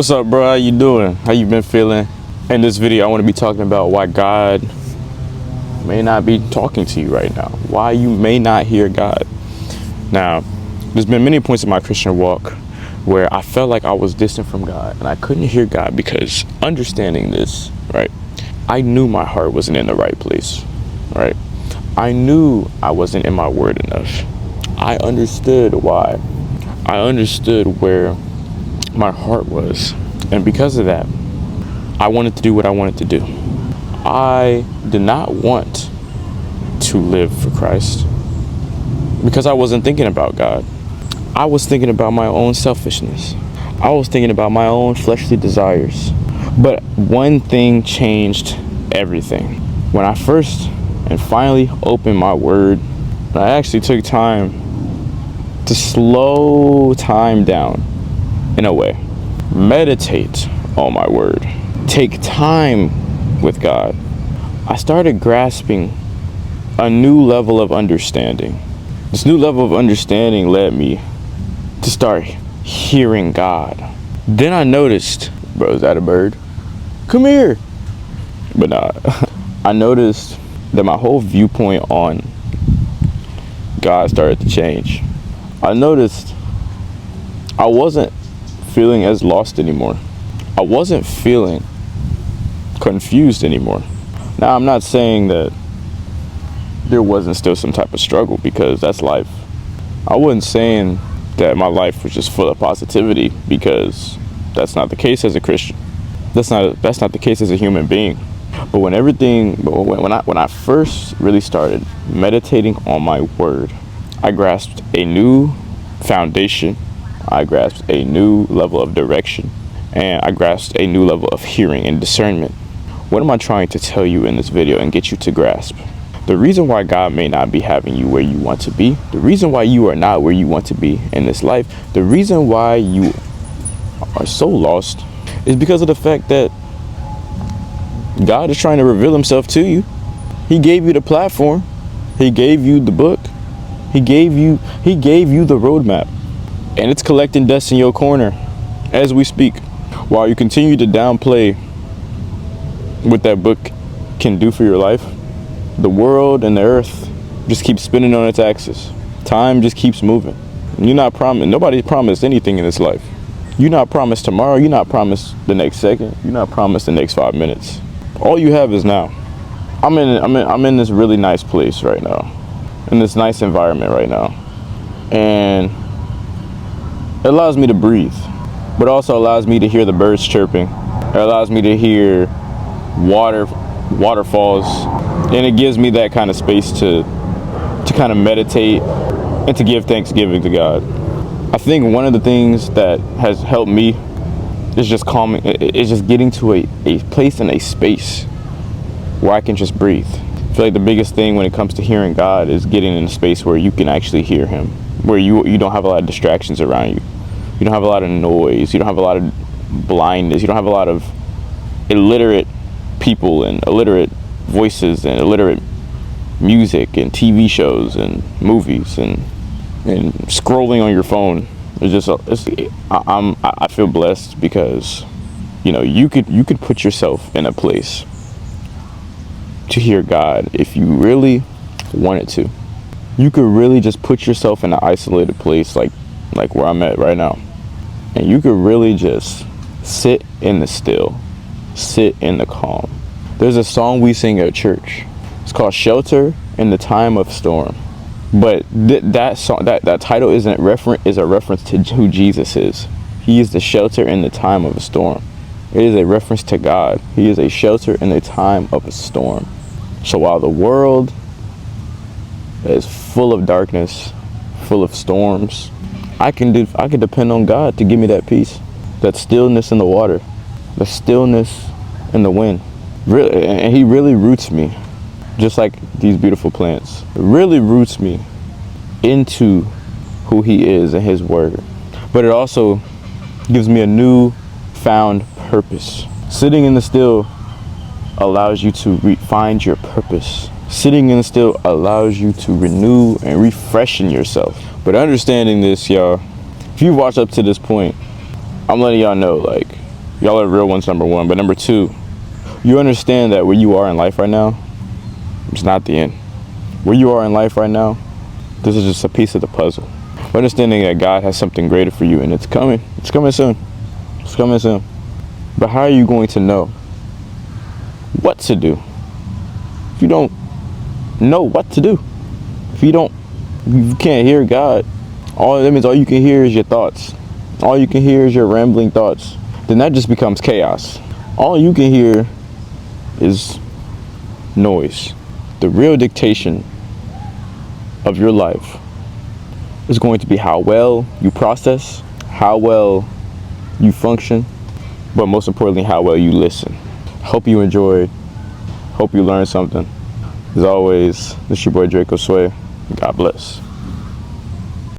What's up, bro? How you doing? How you been feeling? In this video, I want to be talking about why God may not be talking to you right now. Why you may not hear God. Now, there's been many points in my Christian walk where I felt like I was distant from God and I couldn't hear God because understanding this, right? I knew my heart wasn't in the right place, right? I knew I wasn't in my word enough. I understood why. I understood where my heart was, and because of that I wanted to do what I wanted to do. I did not want to live for Christ because I wasn't thinking about God. I was thinking about my own selfishness. I was thinking about my own fleshly desires. But one thing changed everything. When I first and finally opened my word, I actually took time to slow time down. In a way, meditate on my word, take time with God. I started grasping a new level of understanding. This new level of understanding led me to start hearing God. Then I noticed, bro, is that a bird? Come here. But nah, I noticed that my whole viewpoint on God started to change. I noticed I wasn't feeling as lost anymore. I wasn't feeling confused anymore. Now, I'm not saying that there wasn't still some type of struggle, because that's life. I wasn't saying that my life was just full of positivity, because that's not the case as a Christian. That's not the case as a human being. But when I first really started meditating on my word, I grasped a new foundation. I grasped a new level of direction, and I grasped a new level of hearing and discernment. What am I trying to tell you in this video and get you to grasp? The reason why God may not be having you where you want to be, the reason why you are not where you want to be in this life, the reason why you are so lost is because of the fact that God is trying to reveal himself to you. He gave you the platform. He gave you the book. He gave you the roadmap. And it's collecting dust in your corner as we speak, while you continue to downplay what that book can do for your life. The world and the earth just keeps spinning on its axis. Time just keeps moving. Nobody promised anything in this life. You're not promised tomorrow. You're not promised the next second. You're not promised the next 5 minutes. All you have is now. I'm in this really nice place right now, in this nice environment right now, and it allows me to breathe, but also allows me to hear the birds chirping. It allows me to hear waterfalls, and it gives me that kind of space to kind of meditate and to give thanksgiving to God. I think one of the things that has helped me is just calming. It's just getting to a place and a space where I can just breathe. I feel like the biggest thing when it comes to hearing God is getting in a space where you can actually hear him, where you don't have a lot of distractions around you. You don't have a lot of noise. You don't have a lot of blindness. You don't have a lot of illiterate people and illiterate voices and illiterate music and TV shows and movies and scrolling on your phone. I feel blessed because, you could put yourself in a place to hear God if you really wanted to. You could really just put yourself in an isolated place like where I'm at right now, and you could really just sit in the still, sit in the calm. There's a song we sing at church. It's called "Shelter in the Time of Storm," but that song, that title is a reference to who Jesus is. He is the shelter in the time of a storm. It is a reference to God. He is a shelter in the time of a storm. So while the world is full of darkness, full of storms, I can depend on God to give me that peace, that stillness in the water, the stillness in the wind. Really, and he really roots me, just like these beautiful plants. It really roots me into who he is and his word. But it also gives me a new found purpose. Sitting in the still allows you to find your purpose. Sitting in the still allows you to renew and refreshen yourself. But understanding this, y'all, if you watch up to this point, I'm letting y'all know, Y'all are real ones, number one. But number two, you understand that where you are in life right now, it's not the end. Where you are in life right now, this is just a piece of the puzzle. Understanding that God has something greater for you, and it's coming. It's coming soon. It's coming soon. But how are you going to know what to do if you don't know what to do? If you can't hear God, all you can hear is your thoughts. All you can hear is your rambling thoughts. Then that just becomes chaos. All you can hear is noise. The real dictation of your life is going to be how well you process, how well you function, but most importantly, how well you listen. Hope you enjoyed. Hope you learned something. As always, this is your boy Draco Sway. God bless.